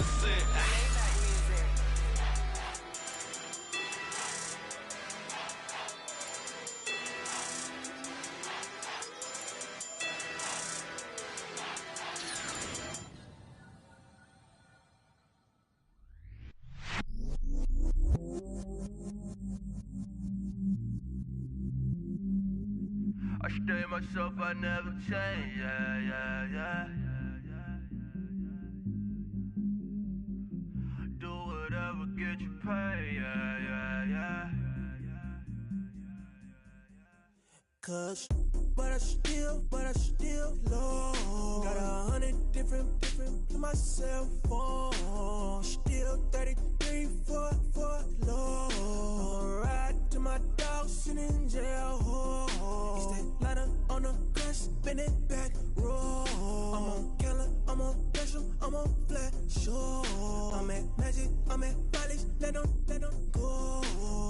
sin. I stay myself, I never change, yeah. Do whatever, get you paid, yeah. Cause, but I still low. Got 100 different in my cell phone. Still 33 for low. I'ma ride to my dog sitting in jail. He's that ladder on the grass, spin it back, roll. I'm on Keller, I'm on Gresham, I'm on Flat Shore. I'm at Magic, I'm at Bally's, let them go.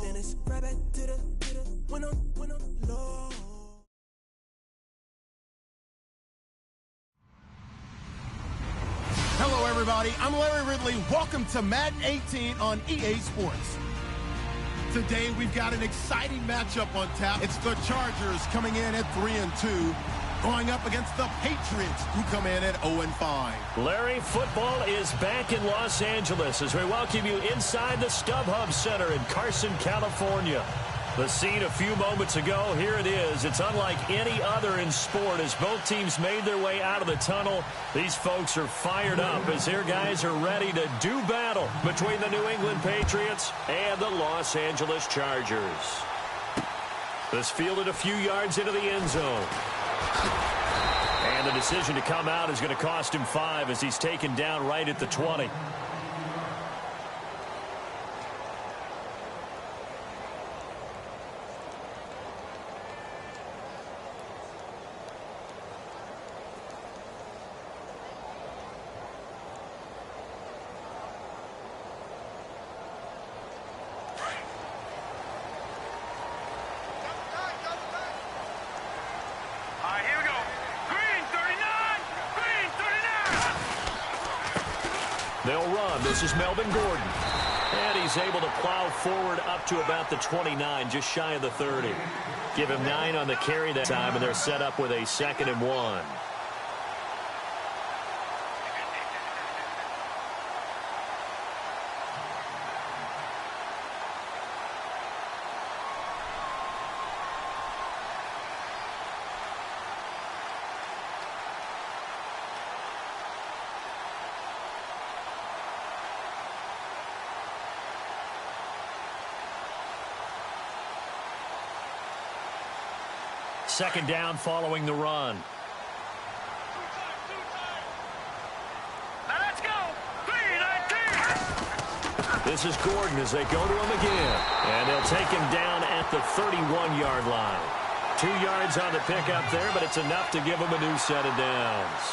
Then it's right back to the when I'm low. Hello, everybody. I'm Larry Ridley. Welcome to Madden 18 on EA Sports. Today, we've got an exciting matchup on tap. It's the Chargers coming in at 3-2, going up against the Patriots, who come in at 0-5. Larry, football is back in Los Angeles as we welcome you inside the StubHub Center in Carson, California. The scene a few moments ago, here it is. It's unlike any other in sport as both teams made their way out of the tunnel. These folks are fired up as their guys are ready to do battle between the New England Patriots and the Los Angeles Chargers. This fielded a few yards into the end zone. And the decision to come out is going to cost him 5 as he's taken down right at the 20. They'll run. This is Melvin Gordon. And he's able to plow forward up to about the 29, just shy of the 30. Give him 9 on the carry that time, and they're set up with a 2nd and 1. Second down following the run. Now let's go. 3-19. This is Gordon as they go to him again. And they'll take him down at the 31-yard line. 2 yards on the pickup there, but it's enough to give him a new set of downs.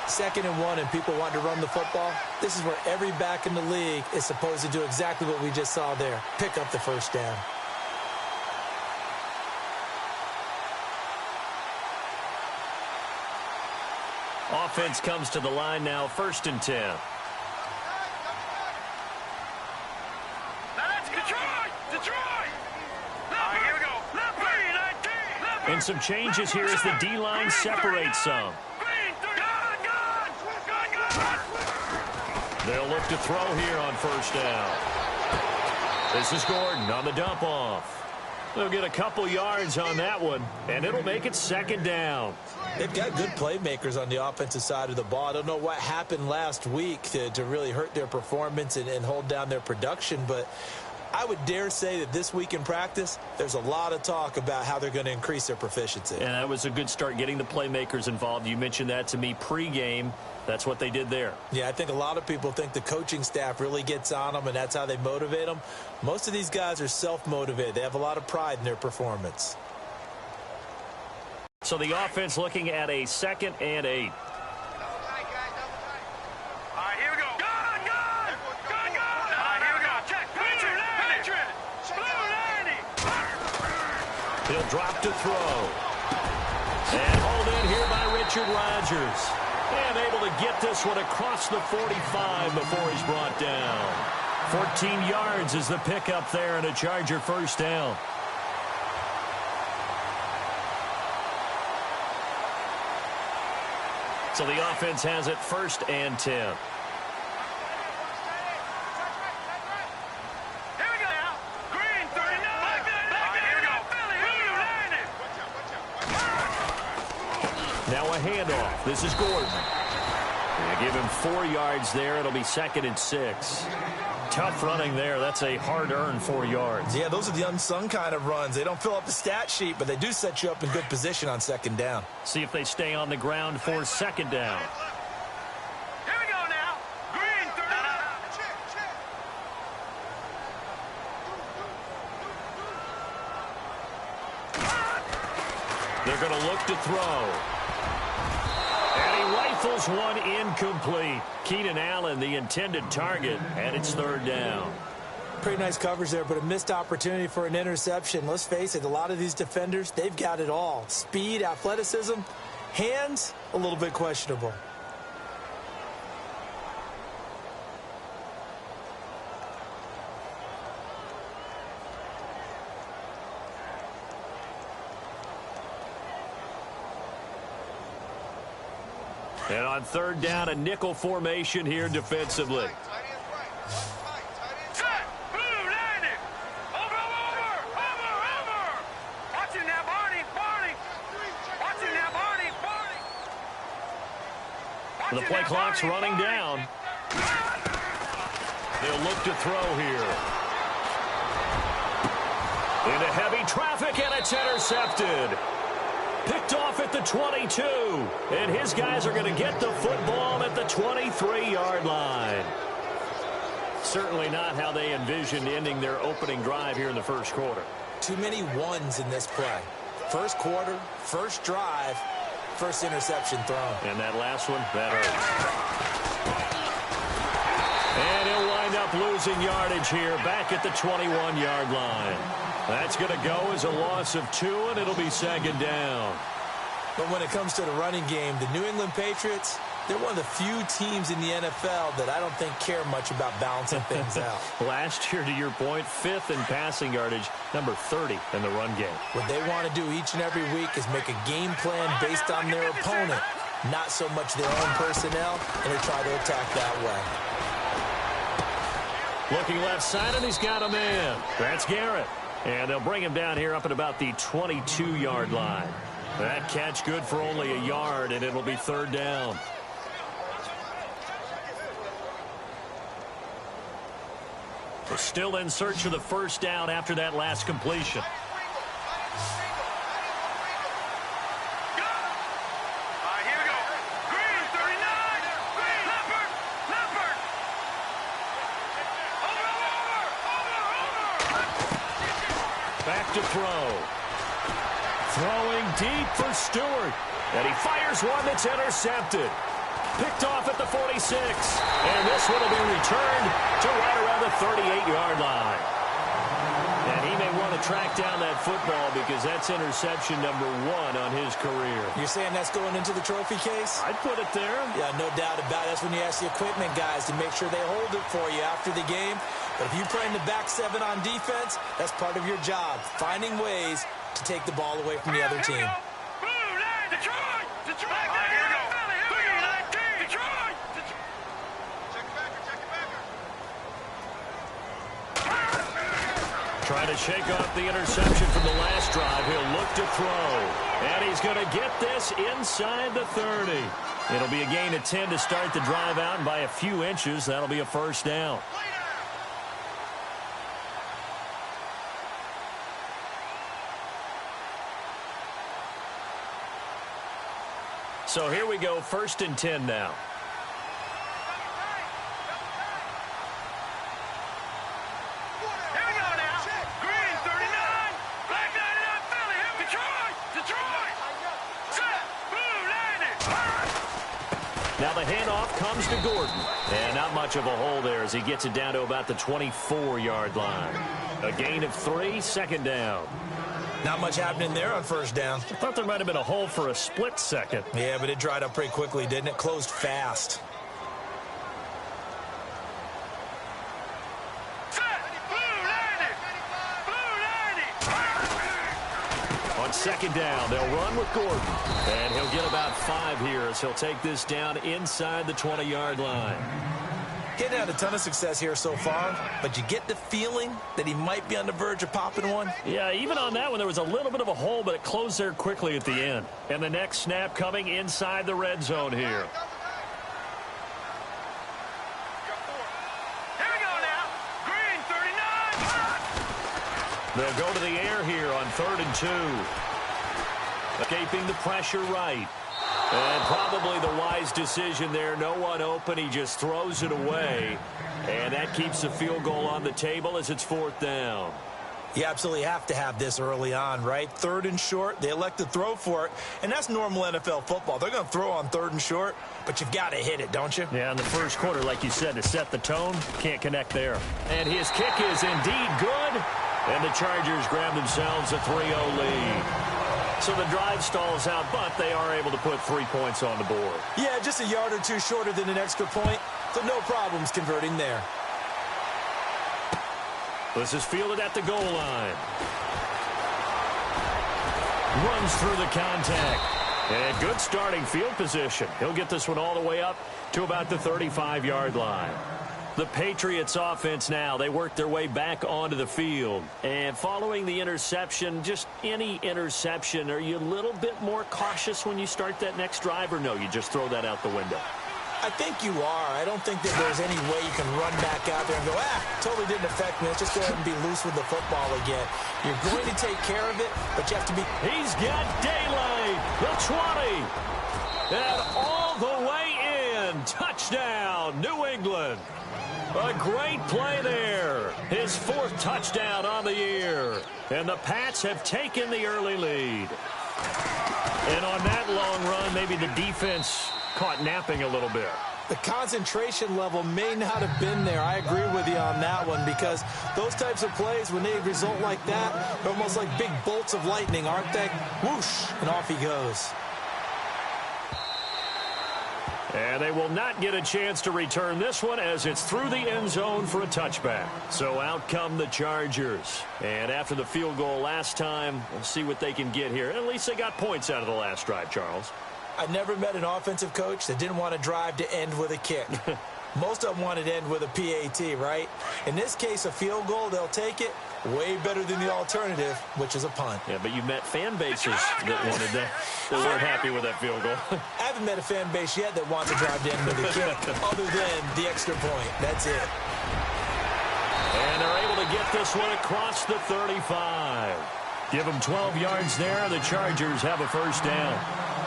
2nd and 1 and people want to run the football. This is where every back in the league is supposed to do exactly what we just saw there. Pick up the first down. Offense comes to the line now, 1st and 10. Now let's go. Detroit. Here we go. 3-19. And some changes here as the D-line separates some. They'll look to throw here on 1st down. This is Gordon on the dump off. They'll get a couple yards on that one, and it'll make it 2nd down. They've got good playmakers on the offensive side of the ball. I don't know what happened last week to really hurt their performance and hold down their production, but I would dare say that this week in practice, there's a lot of talk about how they're going to increase their proficiency. And that was a good start getting the playmakers involved. You mentioned that to me pregame. That's what they did there. Yeah, I think a lot of people think the coaching staff really gets on them, and that's how they motivate them. Most of these guys are self-motivated. They have a lot of pride in their performance. So the offense looking at a 2nd and 8. He'll drop to throw. And hauled in here by Richard Rodgers. And able to get this one across the 45 before he's brought down. 14 yards is the pickup there and a Charger first down. So the offense has it 1st and 10. Here we go now. Green, 39. Here we go. Blue, Now a handoff. This is Gordon. They give him 4 yards there. It'll be 2nd and 6. Tough running there. That's a hard-earned 4 yards. Yeah, those are the unsung kind of runs. They don't fill up the stat sheet, but they do set you up in good position on 2nd down. See if they stay on the ground for 2nd down. Here we go now. Green, 39. They're going to look to throw. And he rifles one incomplete. Keenan Allen, the intended target, and it's 3rd down. Pretty nice coverage there, but a missed opportunity for an interception. Let's face it, a lot of these defenders, they've got it all. Speed, athleticism, hands, a little bit questionable. And on 3rd down, a nickel formation here defensively. Set. Blue, landing. Over. Watching now, Barney. Watching now, Barney. The play clock's running down. They'll look to throw here. Into heavy traffic, and it's intercepted. Picked off at the 22. And his guys are going to get the football at the 23-yard line. Certainly not how they envisioned ending their opening drive here in the 1st quarter. Too many ones in this play. 1st quarter, 1st drive, 1st interception thrown. And that last one, that hurt. And he'll wind up losing yardage here back at the 21-yard line. That's going to go as a loss of 2, and it'll be 2nd down. But when it comes to the running game, the New England Patriots, they're one of the few teams in the NFL that I don't think care much about balancing things out. Last year, to your point, 5th in passing yardage, number 30 in the run game. What they want to do each and every week is make a game plan based on their opponent, not so much their own personnel, and they try to attack that way. Looking left side, and he's got a man. That's Garrett. And they'll bring him down here up at about the 22-yard line. That catch good for only a yard, and it'll be 3rd down. We're still in search of the 1st down after that last completion. Here we go. Green, 39. Green, Leopard. Over. Back to throw. Throwing deep for Stewart. And he fires one that's intercepted. Picked off at the 46. And this one will be returned to right around the 38-yard line. And he may want to track down that football because that's interception number 1 on his career. You're saying that's going into the trophy case? I'd put it there. Yeah, no doubt about it. That's when you ask the equipment guys to make sure they hold it for you after the game. But if you play in the back 7 on defense, that's part of your job, finding ways to take the ball away from the other team. Detroit! Detroit! Here we go. 3-19. Detroit! Trying to shake off the interception from the last drive. He'll look to throw. And he's going to get this inside the 30. It'll be a gain of 10 to start the drive out, and by a few inches, that'll be a 1st down. So here we go, 1st and 10 now. Here we go now. Green, 39. Black 99, Philly. Detroit! Detroit! Set! Blue, landing. Now the handoff comes to Gordon. And not much of a hole there as he gets it down to about the 24-yard line. A gain of 3, 2nd down. Not much happening there on first down. I thought there might have been a hole for a split second. Yeah, but it dried up pretty quickly, didn't it? Closed fast. On second down, they'll run with Gordon. And he'll get about 5 here as he'll take this down inside the 20-yard line. Getting had a ton of success here so far, but you get the feeling that he might be on the verge of popping one. Yeah, even on that one, there was a little bit of a hole, but it closed there quickly at the end. And the next snap coming inside the red zone here. Here we go now. Green, 39. They'll go to the air here on 3rd and 2. Escaping the pressure right. And probably the wise decision there. No one open. He just throws it away. And that keeps the field goal on the table as it's 4th down. You absolutely have to have this early on, right? 3rd and short. They elect to throw for it. And that's normal NFL football. They're going to throw on 3rd and short, but you've got to hit it, don't you? Yeah, in the first quarter, like you said, to set the tone, can't connect there. And his kick is indeed good. And the Chargers grab themselves a 3-0 lead. So the drive stalls out, but they are able to put 3 points on the board. Yeah, just a yard or two shorter than an extra point, so no problems converting there. This is fielded at the goal line. Runs through the contact. And good starting field position. He'll get this one all the way up to about the 35-yard line. The Patriots offense now, they work their way back onto the field. And following the interception, just any interception, are you a little bit more cautious when you start that next drive, or no, you just throw that out the window? I think you are. I don't think that there's any way you can run back out there and go, totally didn't affect me. Let's just go ahead and be loose with the football again. You're going to take care of it, but you have to be... He's got daylight, the 20, and all the way in. Touchdown, New England. A great play there. His 4th touchdown on the year. And the Pats have taken the early lead. And on that long run, maybe the defense caught napping a little bit. The concentration level may not have been there. I agree with you on that one, because those types of plays, when they result like that, they're almost like big bolts of lightning, aren't they? Whoosh, and off he goes. And they will not get a chance to return this one as it's through the end zone for a touchback. So out come the Chargers. And after the field goal last time, we'll see what they can get here. At least they got points out of the last drive, Charles. I never met an offensive coach that didn't want to drive to end with a kick. Most of them wanted to end with a PAT, right? In this case, a field goal, they'll take it. Way better than the alternative, which is a punt. Yeah, but you met fan bases that wanted that. They weren't happy with that field goal. I haven't met a fan base yet that wants to drive to end with a kick, other than the extra point. That's it. And they're able to get this one across the 35. Give them 12 yards there. The Chargers have a first down.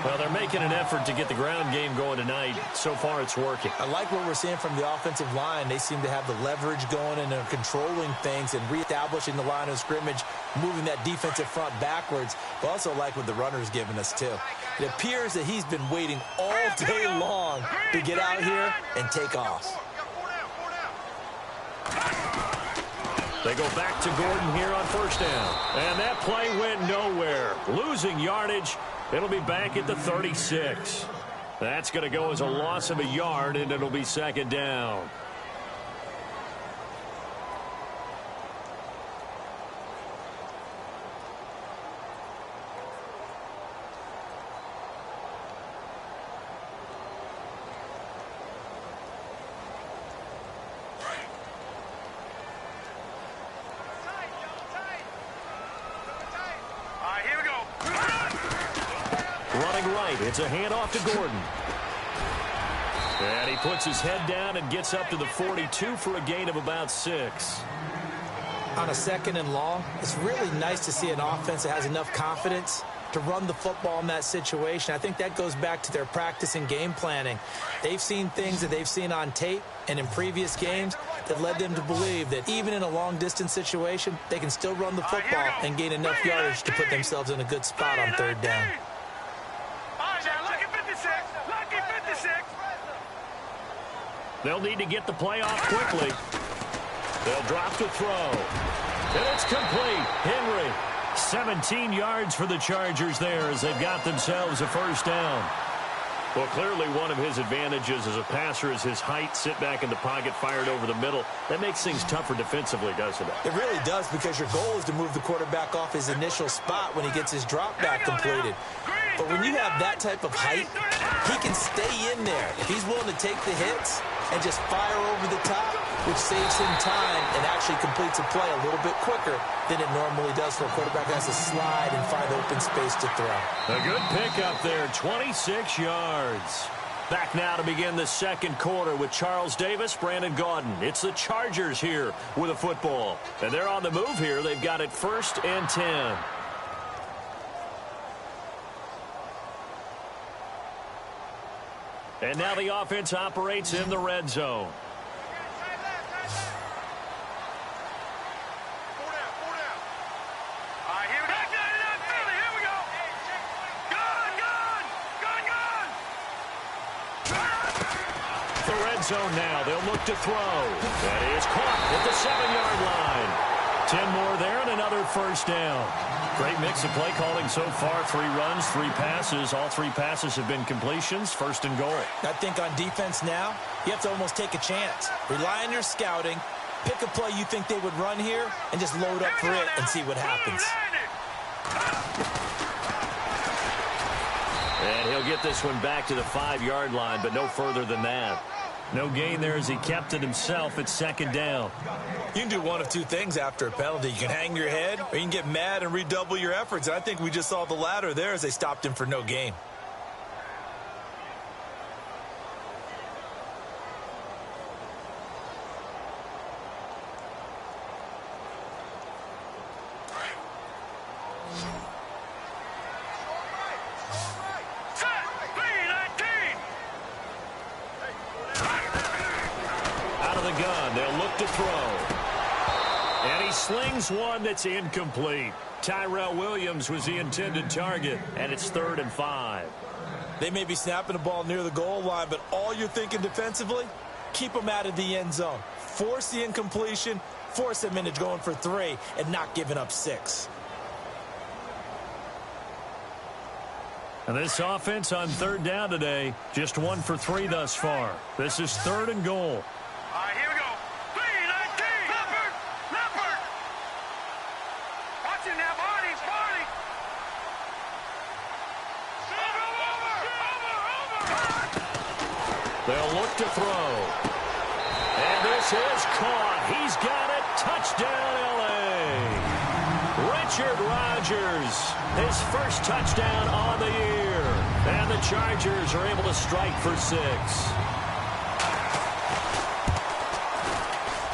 Well, they're making an effort to get the ground game going tonight. So far, it's working. I like what we're seeing from the offensive line. They seem to have the leverage going, and they're controlling things and reestablishing the line of scrimmage, moving that defensive front backwards. But also like what the runner's giving us, too. It appears that he's been waiting all day long to get out here and take off. They go back to Gordon here on first down. And that play went nowhere. Losing yardage. It'll be back at the 36. That's going to go as a loss of a yard, and it'll be second down. It's a handoff to Gordon. And he puts his head down and gets up to the 42 for a gain of about 6. On a second and long, it's really nice to see an offense that has enough confidence to run the football in that situation. I think that goes back to their practice and game planning. They've seen things that they've seen on tape and in previous games that led them to believe that even in a long-distance situation, they can still run the football and gain enough yardage to put themselves in a good spot on third down. They'll need to get the play off quickly. They'll drop to throw. And it's complete. Henry 17 yards for the Chargers there as they've got themselves a first down. Well, clearly one of his advantages as a passer is his height. Sit back in the pocket, fired over the middle. That makes things tougher defensively, doesn't it? It really does, because your goal is to move the quarterback off his initial spot when he gets his drop back completed. But when you have that type of height, he can stay in there. If he's willing to take the hits and just fire over the top, which saves him time and actually completes a play a little bit quicker than it normally does for a quarterback who has to slide and find open space to throw. A good pickup there, 26 yards. Back now to begin the second quarter with Charles Davis, Brandon Gaudin. It's the Chargers here with a football. And they're on the move here. They've got it 1st and 10. And now the offense operates in the red zone. Zone now. They'll look to throw. That is caught at the 7-yard line. 10 more there and another first down. Great mix of play calling so far. 3 runs, 3 passes. All 3 passes have been completions. 1st and goal. I think on defense now, you have to almost take a chance. Rely on your scouting. Pick a play you think they would run here and just load up for it and see what happens. And he'll get this one back to the 5-yard line, but no further than that. No gain there as he kept it himself at 2nd down. You can do one of 2 things after a penalty. You can hang your head or you can get mad and redouble your efforts. I think we just saw the latter there as they stopped him for no gain. Slings one that's incomplete. Tyrell Williams was the intended target, and it's 3rd and 5. They may be snapping the ball near the goal line, but all you're thinking defensively, keep them out of the end zone. Force the incompletion, force them into going for 3, and not giving up 6. And this offense on 3rd down today, just 1 for 3 thus far. This is 3rd and goal. They'll look to throw. And this is caught. He's got it. Touchdown, L.A. Richard Rodgers, his first touchdown on the year. And the Chargers are able to strike for 6.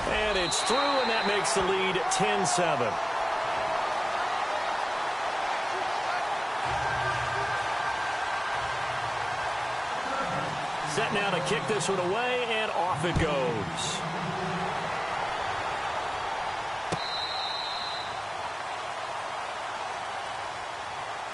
And it's through, and that makes the lead 10-7. Set now to kick this one away, and off it goes.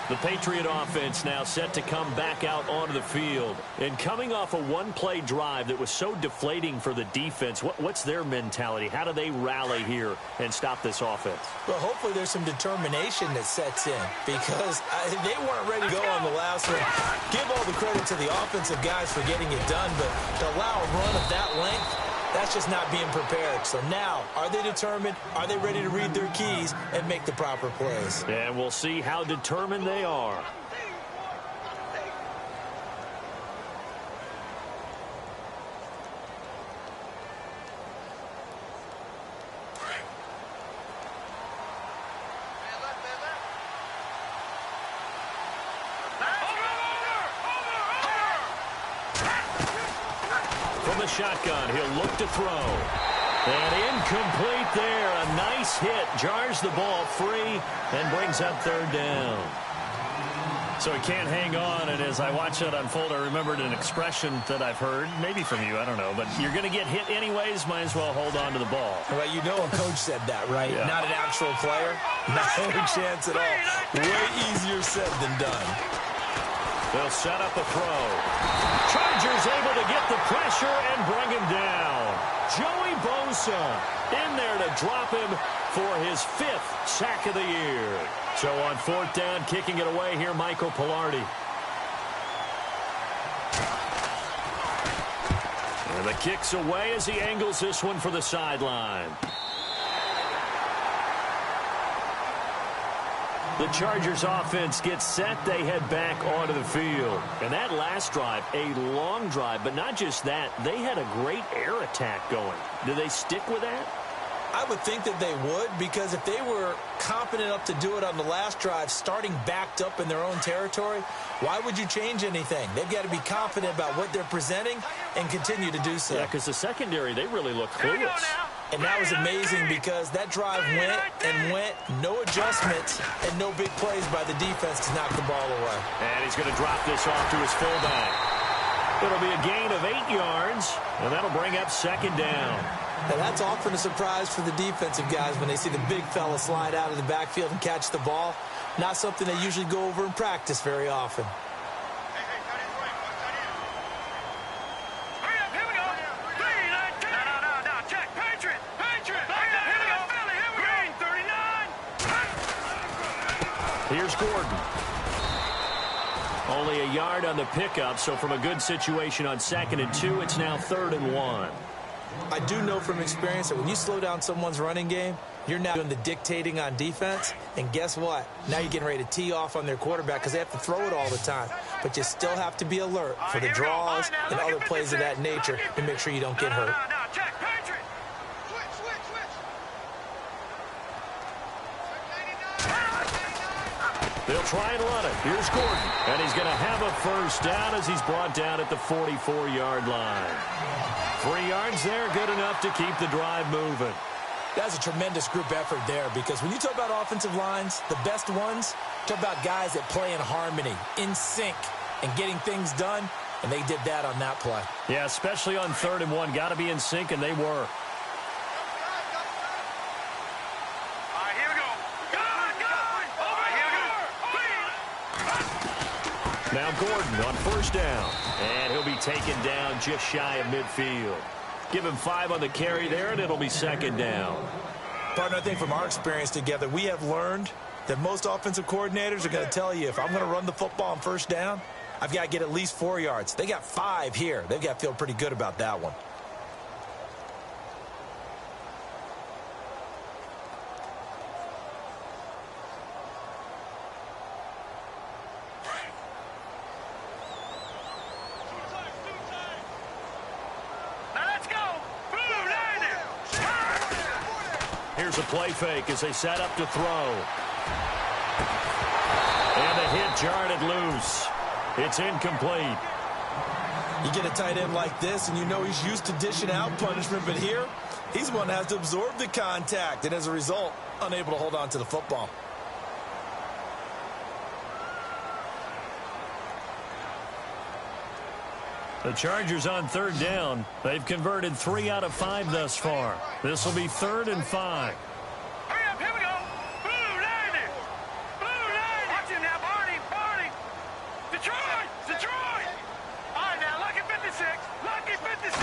The Patriot offense now set to come back out onto the field. And coming off a 1-play drive that was so deflating for the defense, what's their mentality? How do they rally here and stop this offense? Well, hopefully there's some determination that sets in, because they weren't ready to go on the last one. Give all the credit to the offensive guys for getting it done, but to allow a run of that length, that's just not being prepared. So now, are they determined? Are they ready to read their keys and make the proper plays? And we'll see how determined they are. Shotgun, he'll look to throw. And incomplete there. A nice hit. Jars the ball free and brings up 3rd down. So he can't hang on, and as I watch that unfold, I remembered an expression that I've heard, maybe from you, I don't know, but you're going to get hit anyways, might as well hold on to the ball. Well, you know a coach said that, right? Yeah. Not an actual player. No chance at all. Way easier said than done. They'll set up a throw. Chargers able to get the pressure and bring him down. Joey Bosa in there to drop him for his 5th sack of the year. So on 4th down, kicking it away here, Michael Palardy. And the kick's away as he angles this one for the sideline. The Chargers offense gets set. They head back onto the field. And that last drive, a long drive, but not just that. They had a great air attack going. Do they stick with that? I would think that they would, because if they were confident enough to do it on the last drive, starting backed up in their own territory, why would you change anything? They've got to be confident about what they're presenting and continue to do so. Yeah, because the secondary, they really look clueless. And that was amazing because that drive went and went, no adjustments, and no big plays by the defense to knock the ball away. And he's going to drop this off to his fullback. It'll be a gain of 8 yards, and that'll bring up 2nd down. Now, that's often a surprise for the defensive guys when they see the big fella slide out of the backfield and catch the ball. Not something they usually go over in practice very often. Here's Gordon. Only a yard on the pickup, so from a good situation on 2nd and 2, it's now 3rd and 1. I do know from experience that when you slow down someone's running game, you're now doing the dictating on defense. And guess what? Now you're getting ready to tee off on their quarterback because they have to throw it all the time. But you still have to be alert for the draws and other plays of that nature to make sure you don't get hurt. They'll try and run it. Here's Gordon. And he's going to have a 1st down as he's brought down at the 44-yard line. 3 yards there, good enough to keep the drive moving. That's a tremendous group effort there, because when you talk about offensive lines, the best ones, talk about guys that play in harmony, in sync, and getting things done, and they did that on that play. Yeah, especially on 3rd and 1. Got to be in sync, and they were. Now Gordon on 1st down, and he'll be taken down just shy of midfield. Give him 5 on the carry there, and it'll be 2nd down. Partner, I think from our experience together, we have learned that most offensive coordinators are going to tell you, if I'm going to run the football on 1st down, I've got to get at least 4 yards. They got 5 here. They've got to feel pretty good about that one. Here's a play fake as they set up to throw. And the hit jarred it loose. It's incomplete. You get a tight end like this, and you know he's used to dishing out punishment, but here, he's the one that has to absorb the contact, and as a result, unable to hold on to the football. The Chargers on 3rd down. They've converted 3 out of 5 thus far. This will be 3rd and 5. Hurry up, here we go. Blue 90. Blue 90. Watch him now, Barney. Detroit. All right, now, lucky 56. Lucky 56.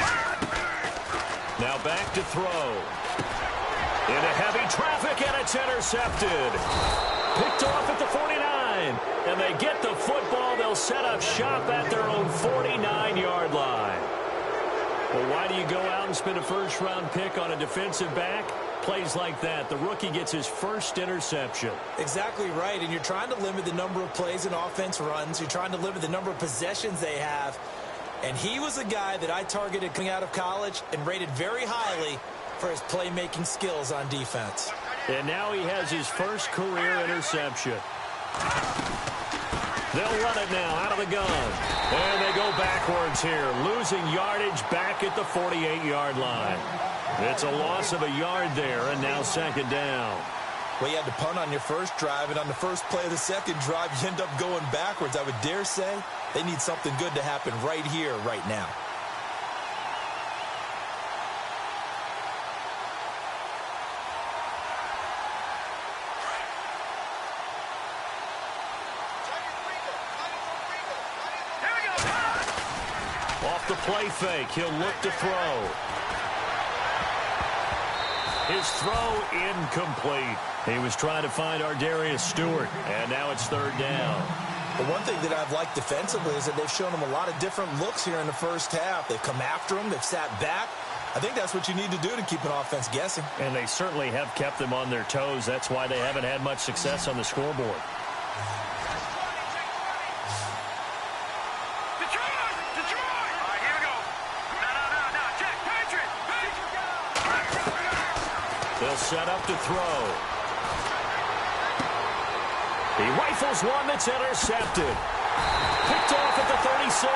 Now back to throw. Into heavy traffic, and it's intercepted. Picked off at the 49. And they get the football. They'll set up shop at their own 49-yard line. Well, why do you go out and spend a 1st-round pick on a defensive back? Plays like that. The rookie gets his 1st interception. Exactly right, and you're trying to limit the number of plays an offense runs. You're trying to limit the number of possessions they have. And he was a guy that I targeted coming out of college and rated very highly for his playmaking skills on defense. And now he has his 1st career interception. They'll run it now out of the gun. And they go backwards here, losing yardage back at the 48-yard line. It's a loss of a yard there, and now 2nd down. Well, you had to punt on your 1st drive, and on the 1st play of the 2nd drive, you end up going backwards. I would dare say they need something good to happen right here, right now. Off the play fake, he'll look to throw. His throw incomplete. He was trying to find Ardarius Stewart, and now it's third down. The one thing that I've liked defensively is that they've shown him a lot of different looks here in the first half. They've come after him. They've sat back. I think that's what you need to do to keep an offense guessing. And they certainly have kept them on their toes. That's why they haven't had much success on the scoreboard. They'll set up to throw. He rifles one that's intercepted. Picked off at the 36.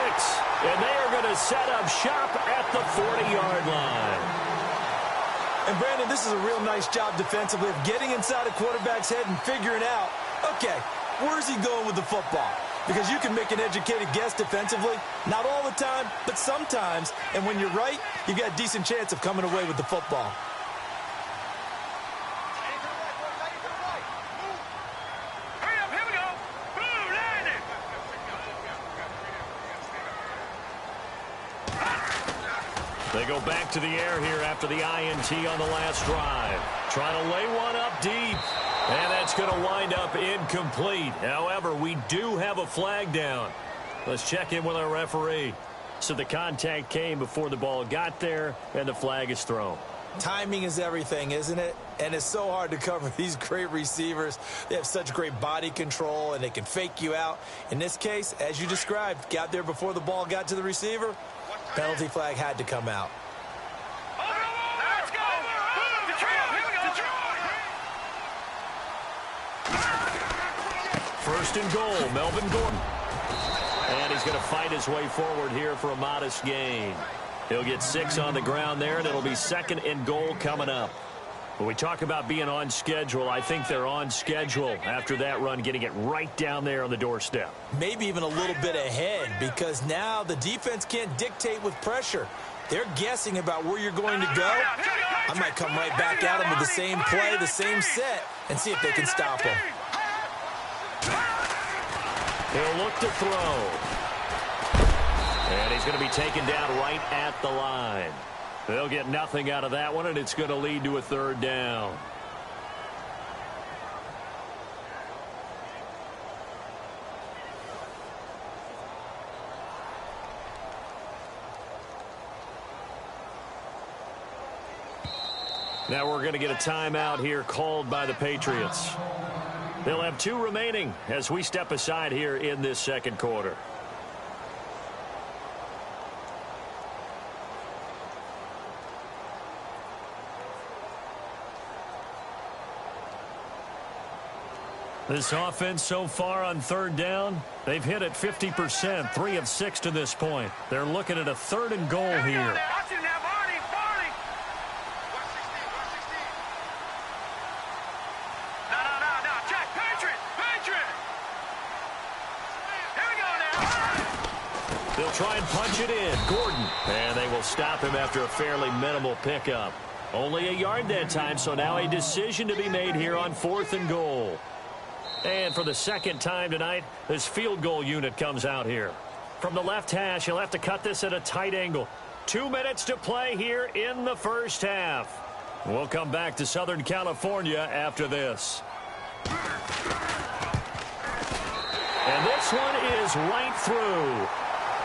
And they are going to set up shop at the 40-yard line. And, Brandon, this is a real nice job defensively of getting inside a quarterback's head and figuring out, okay, where's he going with the football? Because you can make an educated guess defensively. Not all the time, but sometimes. And when you're right, you got a decent chance of coming away with the football. They go back to the air here after the INT on the last drive. Trying to lay one up deep. And that's going to wind up incomplete. However, we do have a flag down. Let's check in with our referee. So the contact came before the ball got there, and the flag is thrown. Timing is everything, isn't it? And it's so hard to cover these great receivers. They have such great body control, and they can fake you out. In this case, as you described, got there before the ball got to the receiver. Penalty flag had to come out. Let's go! First and goal, Melvin Gordon. And he's going to fight his way forward here for a modest gain. He'll get 6 on the ground there, and it'll be second and goal coming up. When we talk about being on schedule, I think they're on schedule after that run, getting it right down there on the doorstep. Maybe even a little bit ahead, because now the defense can't dictate with pressure. They're guessing about where you're going to go. I might come right back at them with the same play, the same set, and see if they can stop them. He'll look to throw. And he's going to be taken down right at the line. They'll get nothing out of that one, and it's going to lead to a third down. Now we're going to get a timeout here called by the Patriots. They'll have 2 remaining as we step aside here in this second quarter. This offense so far on third down, they've hit it 50%, 3 of 6 to this point. They're looking at a third and goal here. They'll try and punch it in. Gordon. And they will stop him after a fairly minimal pickup. Only a yard that time, so now a decision to be made here on 4th and goal. And for the second time tonight, this field goal unit comes out here. From the left hash, he'll have to cut this at a tight angle. 2 minutes to play here in the first half. We'll come back to Southern California after this. And this one is right through.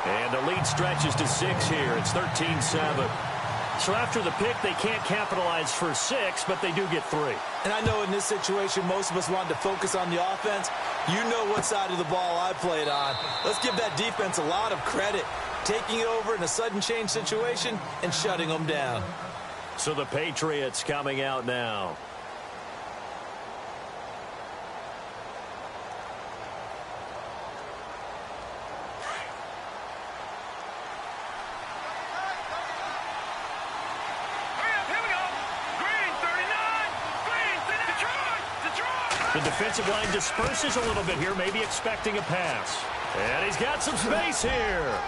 And the lead stretches to 6 here. It's 13-7. So after the pick, they can't capitalize for 6, but they do get 3. And I know in this situation, most of us wanted to focus on the offense. You know what side of the ball I played on. Let's give that defense a lot of credit. Taking it over in a sudden change situation and shutting them down. So the Patriots coming out now. The defensive line disperses a little bit here, maybe expecting a pass. And he's got some space here.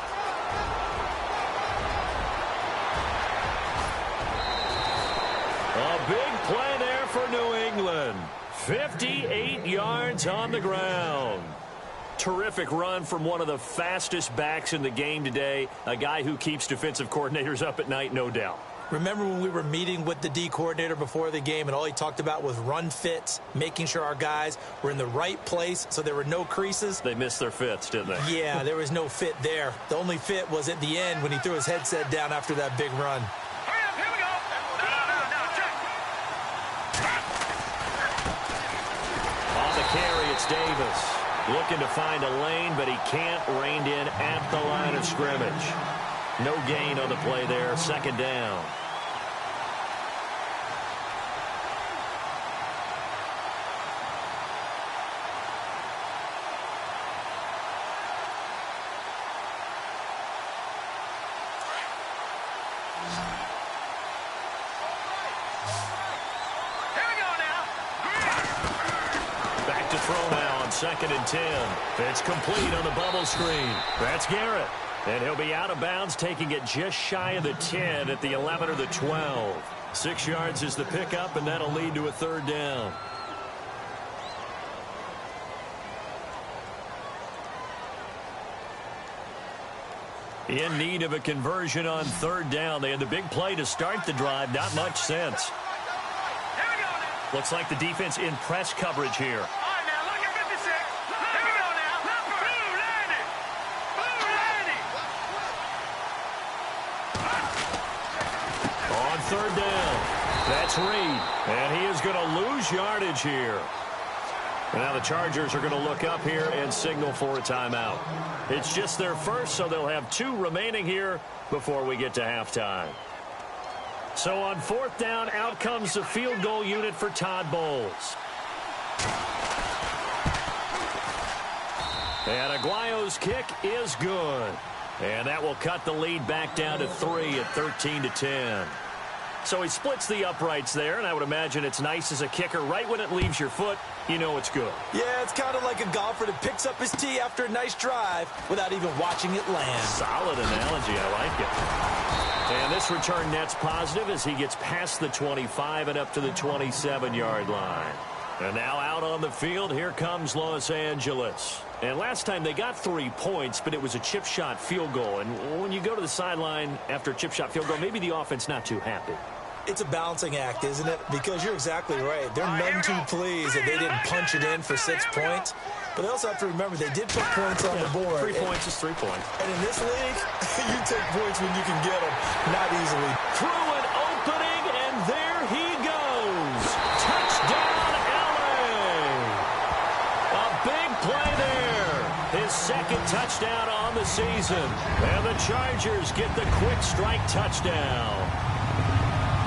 A big play there for New England. 58 yards on the ground. Terrific run from one of the fastest backs in the game today. A guy who keeps defensive coordinators up at night, no doubt. Remember when we were meeting with the D coordinator before the game and all he talked about was run fits, making sure our guys were in the right place so there were no creases? They missed their fits, didn't they? Yeah, there was no fit there. The only fit was at the end when he threw his headset down after that big run. Hurry up, here we go. No, check. On the carry, it's Davis. Looking to find a lane, but he can't. Reined in at the line of scrimmage. No gain on the play there. Second down. Here we go now. Back to throw now on 2nd and 10. It's complete on the bubble screen. That's Garrett. And he'll be out of bounds, taking it just shy of the 10 at the 11 or the 12. 6 yards is the pickup, and that'll lead to a third down. In need of a conversion on third down. They had the big play to start the drive. Not much sense. Here we go now. Looks like the defense in press coverage here. All right, now, look at 56. Here we go now. Blue Landy. On third down, that's Reed, and he is going to lose yardage here. And now the Chargers are going to look up here and signal for a timeout. It's just their first, so they'll have 2 remaining here before we get to halftime. So on 4th down, out comes the field goal unit for Todd Bowles. And Aguayo's kick is good. And that will cut the lead back down to 3 at 13-10. So he splits the uprights there, and I would imagine it's nice as a kicker. Right when it leaves your foot, you know it's good. Yeah, it's kind of like a golfer that picks up his tee after a nice drive without even watching it land. Solid analogy. I like it. And this return net's positive as he gets past the 25 and up to the 27-yard line. And now out on the field, here comes Los Angeles. And last time they got 3 points, but it was a chip shot field goal. And when you go to the sideline after a chip shot field goal, maybe the offense not too happy. It's a balancing act, isn't it? Because you're exactly right. They're none too pleased that they didn't punch it in for 6 points. But they also have to remember they did put points on the board. 3 points is 3 points. And in this league, you take points when you can get them, not easily. Through an opening, and there he goes. Touchdown, LA. A big play there. His 2nd touchdown on the season. And the Chargers get the quick strike touchdown.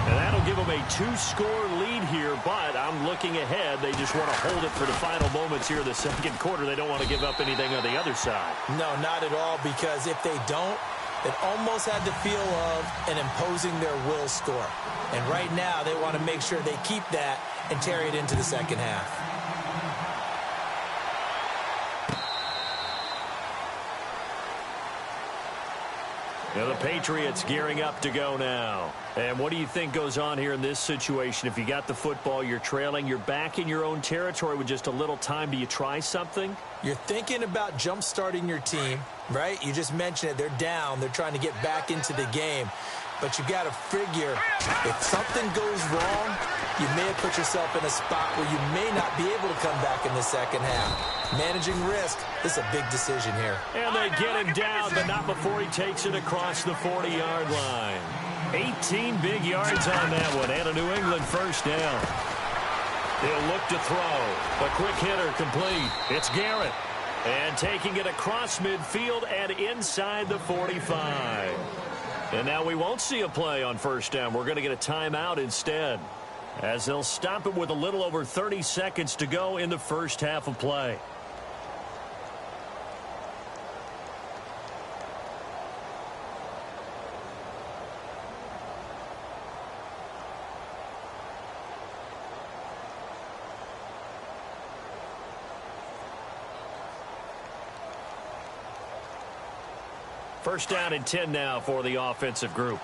And that'll give them a 2-score lead here, but I'm looking ahead. They just want to hold it for the final moments here in the 2nd quarter. They don't want to give up anything on the other side. No, not at all, because if they don't, it almost had the feel of an imposing their will score. And right now, they want to make sure they keep that and carry it into the 2nd half. Now the Patriots gearing up to go now. And what do you think goes on here in this situation? If you got the football, you're trailing, you're back in your own territory with just a little time. Do you try something? You're thinking about jump-starting your team, right? You just mentioned it. They're down. They're trying to get back into the game. But you got to figure if something goes wrong, you may have put yourself in a spot where you may not be able to come back in the 2nd half. Managing risk, this is a big decision here. And they get him down, but not before he takes it across the 40-yard line. 18 big yards on that one, and a New England first down. He'll look to throw. A quick hitter complete. It's Garrett. And taking it across midfield and inside the 45. And now we won't see a play on first down. We're going to get a timeout instead, as they'll stop it with a little over 30 seconds to go in the first half of play. First down and 10 now for the offensive group.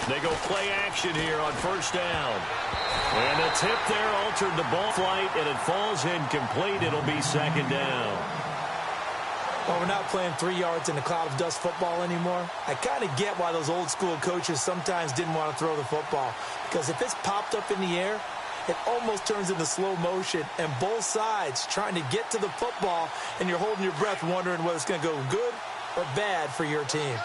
They go play action here on first down. And the tip there altered the ball flight, and it falls incomplete. It'll be 2nd down. Well, we're not playing 3 yards in a cloud of dust football anymore. I kind of get why those old school coaches sometimes didn't want to throw the football. Because if it's popped up in the air, it almost turns into slow motion. And both sides trying to get to the football, and you're holding your breath wondering whether it's going to go good or bad for your team.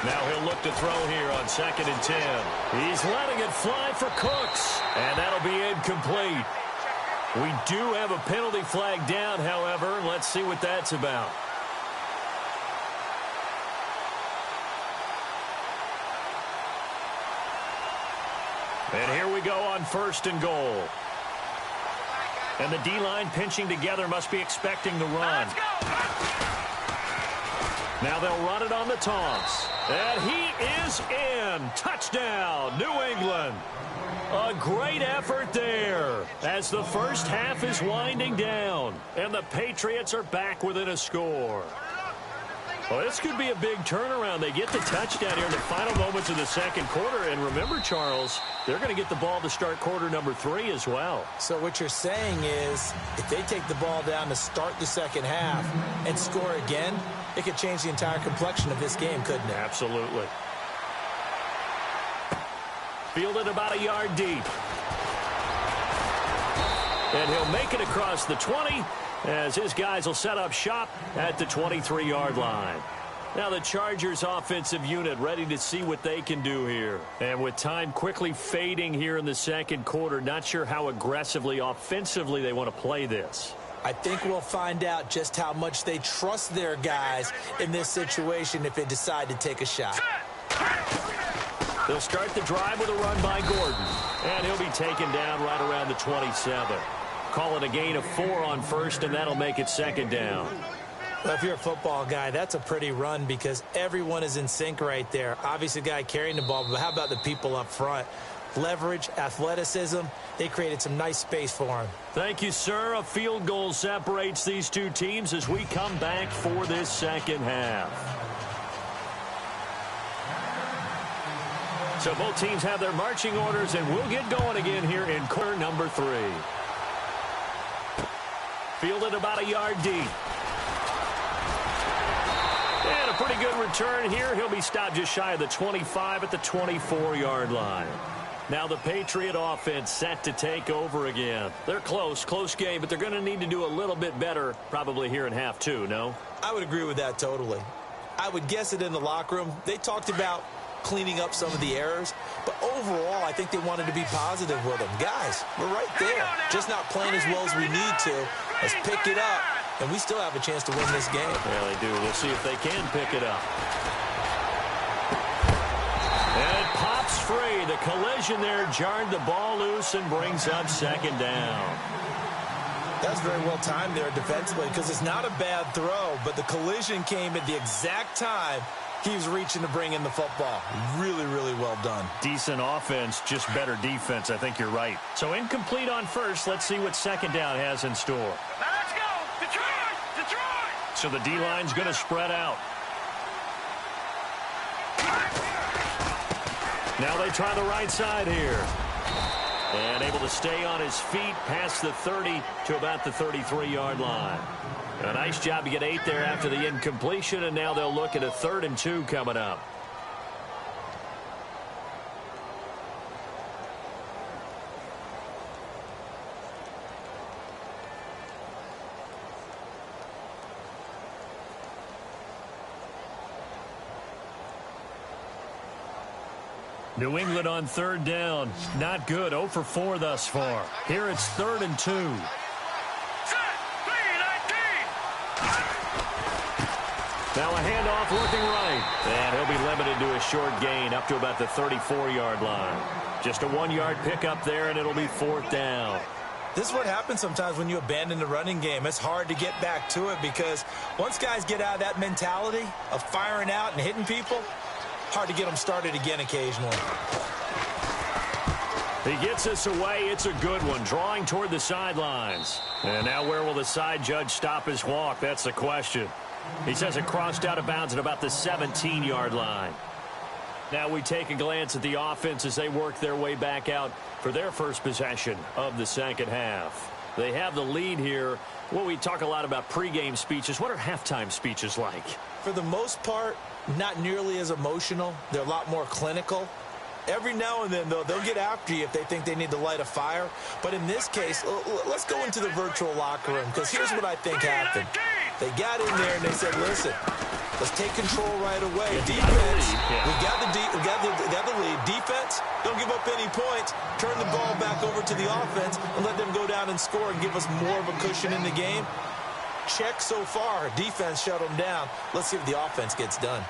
Now he'll look to throw here on 2nd and 10. He's letting it fly for Cooks, and that'll be incomplete. We do have a penalty flag down, however. Let's see what that's about. And here we go on 1st and goal. And the D-line pinching together must be expecting the run. Now they'll run it on the toss. And he is in. Touchdown, New England. A great effort there as the first half is winding down. And the Patriots are back within a score. Well, this could be a big turnaround. They get the touchdown here in the final moments of the second quarter. And remember, Charles, they're going to get the ball to start quarter number 3 as well. So what you're saying is if they take the ball down to start the second half and score again, it could change the entire complexion of this game, couldn't it? Absolutely. Fielded about a yard deep. And he'll make it across the 20 as his guys will set up shop at the 23-yard line. Now the Chargers offensive unit ready to see what they can do here. And with time quickly fading here in the second quarter, not sure how aggressively offensively they want to play this. I think we'll find out just how much they trust their guys in this situation if they decide to take a shot. They'll start the drive with a run by Gordon. And he'll be taken down right around the 27. Call it a gain of 4 on 1st, and that'll make it 2nd down. Well, if you're a football guy, that's a pretty run because everyone is in sync right there. Obviously, the guy carrying the ball, but how about the people up front? Leverage, athleticism, they created some nice space for him. Thank you, sir. A field goal separates these two teams as we come back for this second half. So both teams have their marching orders, and we'll get going again here in quarter number 3. Fielded about a yard deep. And a pretty good return here. He'll be stopped just shy of the 25 at the 24-yard line. Now the Patriot offense set to take over again. They're close game, but they're going to need to do a little bit better probably here in half 2, no? I would agree with that totally. I would guess it in the locker room. They talked about cleaning up some of the errors, but overall I think they wanted to be positive with them. Guys, we're right there. Just not playing as well as we need to. Let's pick it up, and we still have a chance to win this game. Yeah, they do. We'll see if they can pick it up. And it pops free. The collision there jarred the ball loose and brings up 2nd down. That's very well timed there defensively because it's not a bad throw, but the collision came at the exact time he was reaching to bring in the football. Really, really well done. Decent offense, just better defense. I think you're right. So incomplete on 1st. Let's see what 2nd down has in store. Now let's go. Detroit! Detroit! So the D-line's going to spread out. Now they try the right side here. And able to stay on his feet past the 30 to about the 33-yard line. A nice job to get 8 there after the incompletion, and now they'll look at a 3rd and 2 coming up. New England on 3rd down. Not good. 0 for 4 thus far. Here it's 3rd and 2. Now a handoff looking right. And he'll be limited to a short gain up to about the 34-yard line. Just a 1-yard pickup there, and it'll be 4th down. This is what happens sometimes when you abandon the running game. It's hard to get back to it because once guys get out of that mentality of firing out and hitting people, hard to get them started again occasionally. He gets us away. It's a good one. Drawing toward the sidelines. And now where will the side judge stop his walk? That's the question. He says it crossed out of bounds at about the 17-yard line. Now we take a glance at the offense as they work their way back out for their first possession of the second half. They have the lead here. Well, we talk a lot about pregame speeches. What are halftime speeches like? For the most part, not nearly as emotional. They're a lot more clinical. Every now and then, though, they'll get after you if they think they need to light a fire. But in this case, let's go into the virtual locker room, because here's what I think happened. They got in there and they said, listen, let's take control right away. Defense, we got the lead. Defense, don't give up any points. Turn the ball back over to the offense and let them go down and score and give us more of a cushion in the game. Check so far. Defense shut them down. Let's see if the offense gets done.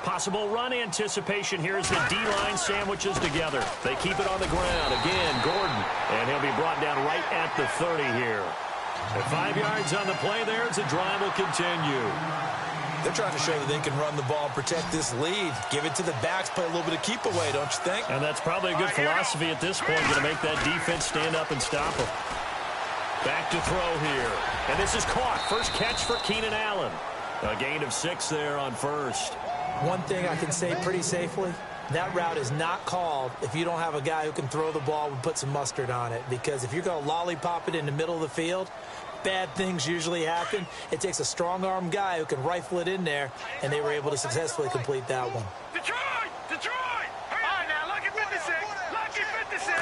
Possible run anticipation here as the D-line sandwiches together. They keep it on the ground. Again, Gordon. And he'll be brought down right at the 30 here. At 5 yards on the play there as the drive will continue. They're trying to show that they can run the ball and protect this lead. Give it to the backs, play a little bit of keep away, don't you think? And that's probably a good philosophy at this point, going to make that defense stand up and stop them. Back to throw here. And this is caught. First catch for Keenan Allen. A gain of 6 there on first. One thing I can say pretty safely, that route is not called if you don't have a guy who can throw the ball and put some mustard on it. Because if you're going to lollipop it in the middle of the field, bad things usually happen. It takes a strong-arm guy who can rifle it in there, and they were able to successfully complete that one. Detroit! Detroit! All right, now, lucky 56. Lucky 56.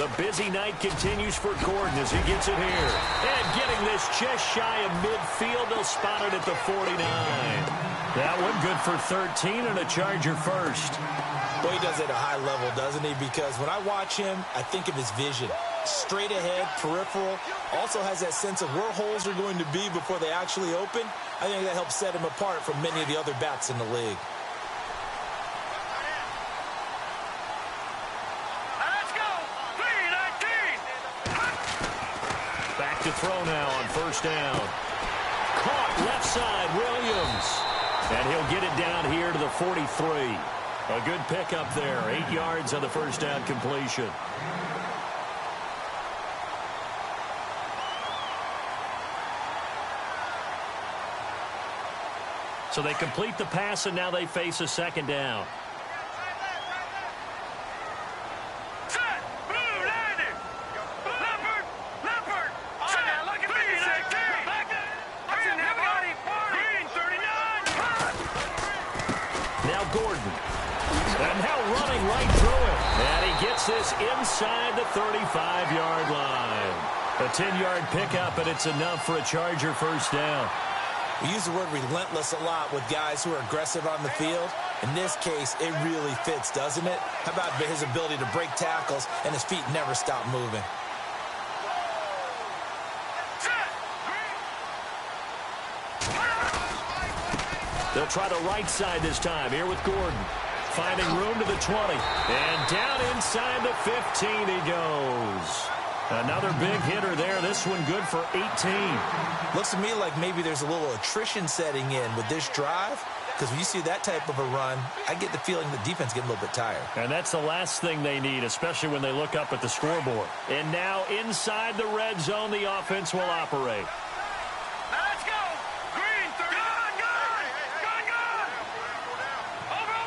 The busy night continues for Gordon as he gets it here. And getting this just shy of midfield, they'll spot it at the 49. That one good for 13 and a Charger first. Well, he does it at a high level, doesn't he? Because when I watch him, I think of his vision. Straight ahead, peripheral. Also has that sense of where holes are going to be before they actually open. I think that helps set him apart from many of the other backs in the league. Let's go! 3-19. Back to throw now on first down. Caught left side, Williams. And he'll get it down here to the 43. A good pickup there. 8 yards on the first down completion. So they complete the pass, and now they face a second down. Set! Blue landing! Leopard! Leopard! All right, now, lucky 56. Back up! Green, everybody! Green, 39. Now Gordon. And now running right through it. And he gets this inside the 35-yard line. A 10-yard pickup, and it's enough for a Charger first down. We use the word relentless a lot with guys who are aggressive on the field. In this case, it really fits, doesn't it? How about his ability to break tackles and his feet never stop moving? They'll try the right side this time. Here with Gordon. Finding room to the 20. And down inside the 15 he goes. Another big hitter there. This one good for 18. Looks to me like maybe there's a little attrition setting in with this drive. Because when you see that type of a run, I get the feeling the defense getting a little bit tired. And that's the last thing they need, especially when they look up at the scoreboard. And now inside the red zone, the offense will operate. Now let's go! Green, 30. Gone! Over!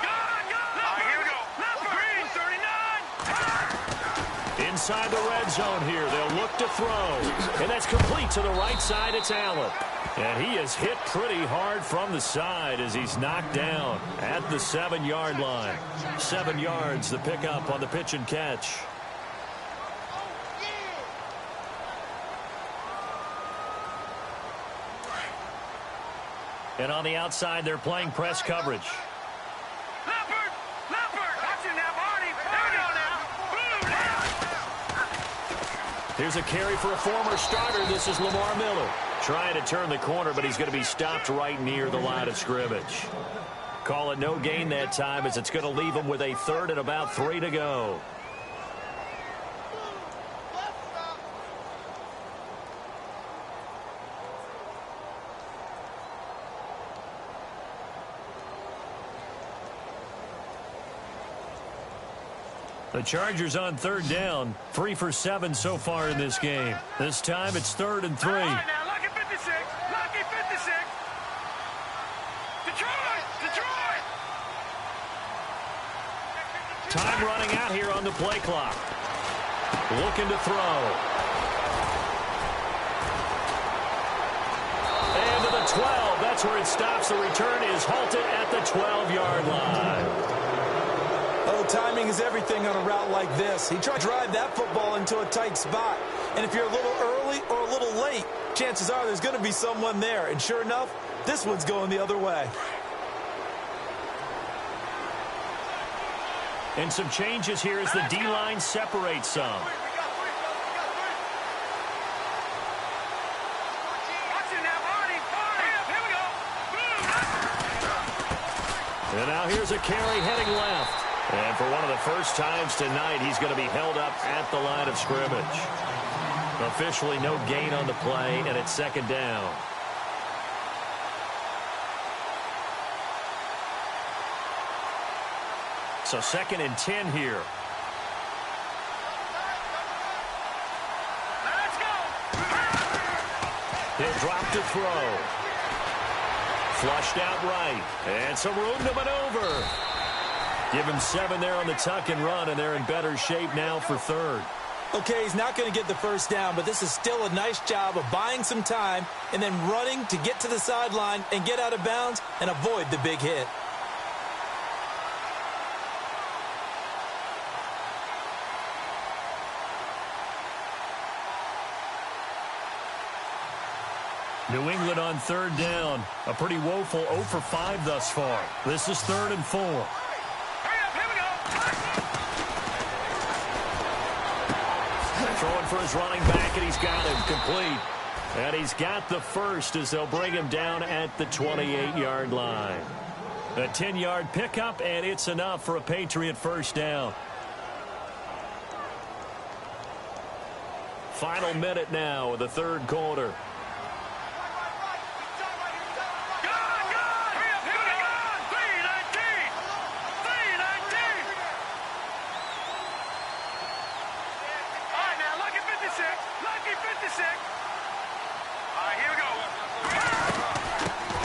Gone! All right, here we go. Leopard! Green, 39. Inside the red zone here, they'll look to throw. And that's complete to the right side. It's Allen. And he is hit pretty hard from the side as he's knocked down at the 7-yard line. 7 yards, the pickup on the pitch and catch. And on the outside, they're playing press coverage. Leopard! That's it now, Barney. There we go now. Blue now. Here's a carry for a former starter. This is Lamar Miller. Trying to turn the corner, but he's going to be stopped right near the line of scrimmage. Call it no gain that time as it's going to leave him with a third and about 3 to go. The Chargers on third down, 3 for 7 so far in this game. This time it's 3rd and 3. All right, now, lucky 56. Lucky 56. Detroit! Detroit! Time running out here on the play clock. Looking to throw. And to the 12. That's where it stops. The return is halted at the 12-yard line. Oh, timing is everything on a route like this. He tried to drive that football into a tight spot. And if you're a little early or a little late, chances are there's going to be someone there. And sure enough, this one's going the other way. And some changes here as the D-line separates some. And now here's a carry heading left. And for one of the first times tonight, he's going to be held up at the line of scrimmage. Officially no gain on the play, and it's 2nd down. So 2nd and 10 here. Let's go! He'll drop to throw. Flushed out right. And some room to maneuver. Give him 7 there on the tuck and run, and they're in better shape now for 3rd. Okay, he's not going to get the first down, but this is still a nice job of buying some time and then running to get to the sideline and get out of bounds and avoid the big hit. New England on 3rd down. A pretty woeful 0 for 5 thus far. This is 3rd and 4. Hurry up, here we go! Throwing for his running back, and he's got him complete. And he's got the first as they'll bring him down at the 28-yard line. A 10-yard pickup, and it's enough for a Patriot first down. Final minute now of the 3rd quarter.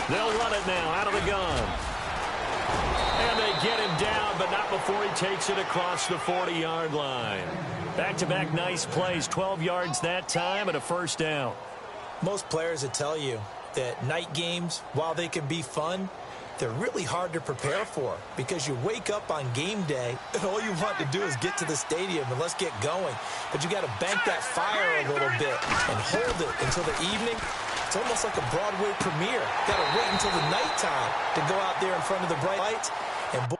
They'll run it now out of the gun. And they get him down, but not before he takes it across the 40-yard line. Back-to-back nice plays, 12 yards that time and a first down. Most players would tell you that night games, while they can be fun, they're really hard to prepare for because you wake up on game day and all you want to do is get to the stadium and let's get going. But you got to bank that fire a little bit and hold it until the evening. It's almost like a Broadway premiere. Got to wait until the nighttime to go out there in front of the bright lights. And boy,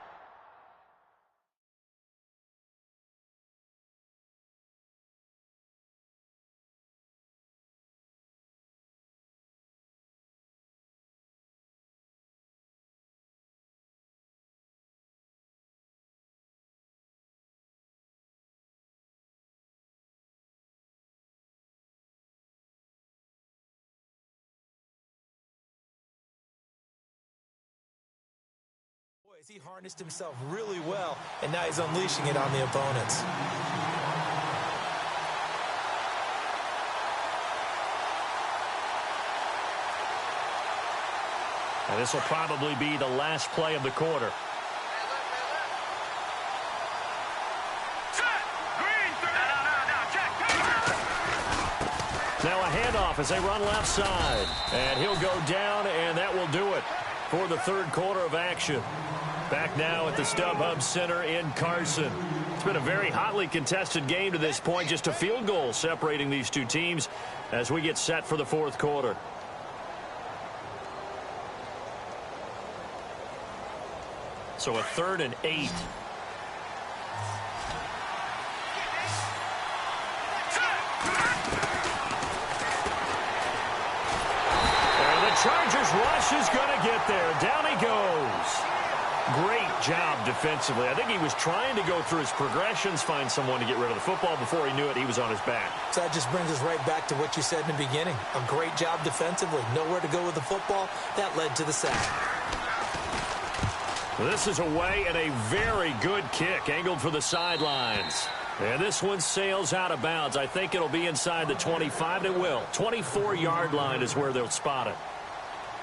he harnessed himself really well, and now he's unleashing it on the opponents. And this will probably be the last play of the quarter. Now a handoff as they run left side. And he'll go down, and that will do it for the 3rd quarter of action. Back now at the StubHub Center in Carson. It's been a very hotly contested game to this point. Just a field goal separating these two teams as we get set for the 4th quarter. So a 3rd and 8. Chargers rush is going to get there. Down he goes. Great job defensively. I think he was trying to go through his progressions, find someone to get rid of the football. Before he knew it, he was on his back. So that just brings us right back to what you said in the beginning. A great job defensively. Nowhere to go with the football. That led to the sack. This is away and a very good kick angled for the sidelines. And this one sails out of bounds. I think it'll be inside the 25. It will. 24-yard line is where they'll spot it.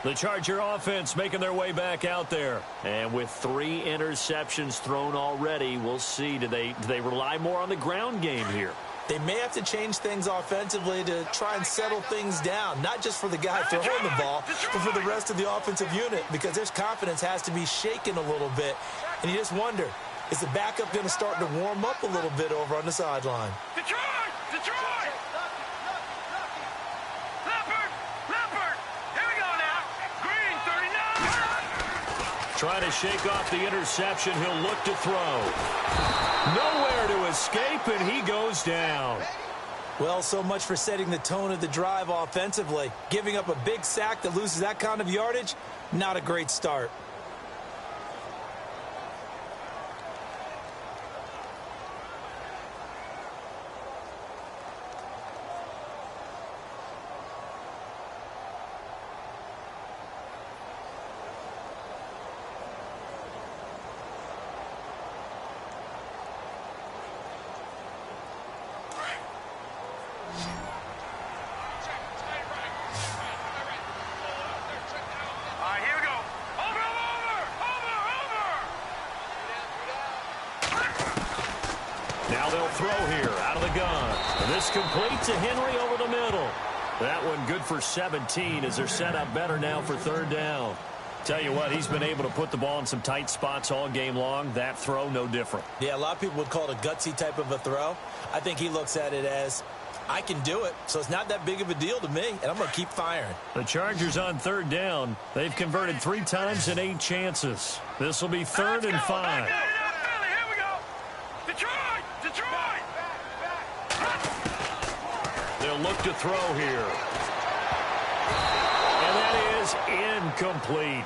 The Charger offense making their way back out there. And with 3 interceptions thrown already, we'll see. Do they rely more on the ground game here? They may have to change things offensively to try and settle things down, not just for the guy throwing the ball, but for the rest of the offensive unit, because their confidence has to be shaken a little bit. And you just wonder, is the backup going to start to warm up a little bit over on the sideline? Detroit! Detroit! Leopard! Here we go now. Green, 39. Trying to shake off the interception. He'll look to throw. Nowhere to escape, and he goes down. Well, so much for setting the tone of the drive offensively. Giving up a big sack that loses that kind of yardage, not a great start. Now they'll throw here out of the gun. And this completes to Henry over the middle. That one good for 17 as they're set up better now for 3rd down. Tell you what, he's been able to put the ball in some tight spots all game long. That throw, no different. Yeah, a lot of people would call it a gutsy type of a throw. I think he looks at it as, I can do it, so it's not that big of a deal to me, and I'm going to keep firing. The Chargers on 3rd down. They've converted 3 times in 8 chances. This will be 3rd and 5. Here we go. Detroit! They'll look to throw here. And that is incomplete.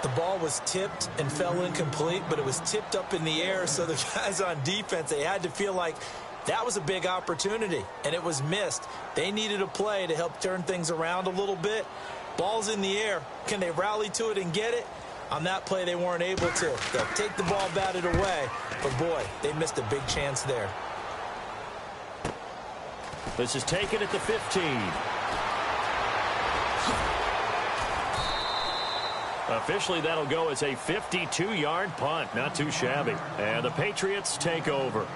The ball was tipped and fell incomplete, but it was tipped up in the air, so the guys on defense, they had to feel like that was a big opportunity, and it was missed. They needed a play to help turn things around a little bit. Ball's in the air. Can they rally to it and get it? On that play, they weren't able to. They'll take the ball, batted away, but boy, they missed a big chance there. This is taken at the 15. Officially, that'll go as a 52-yard punt. Not too shabby. And the Patriots take over.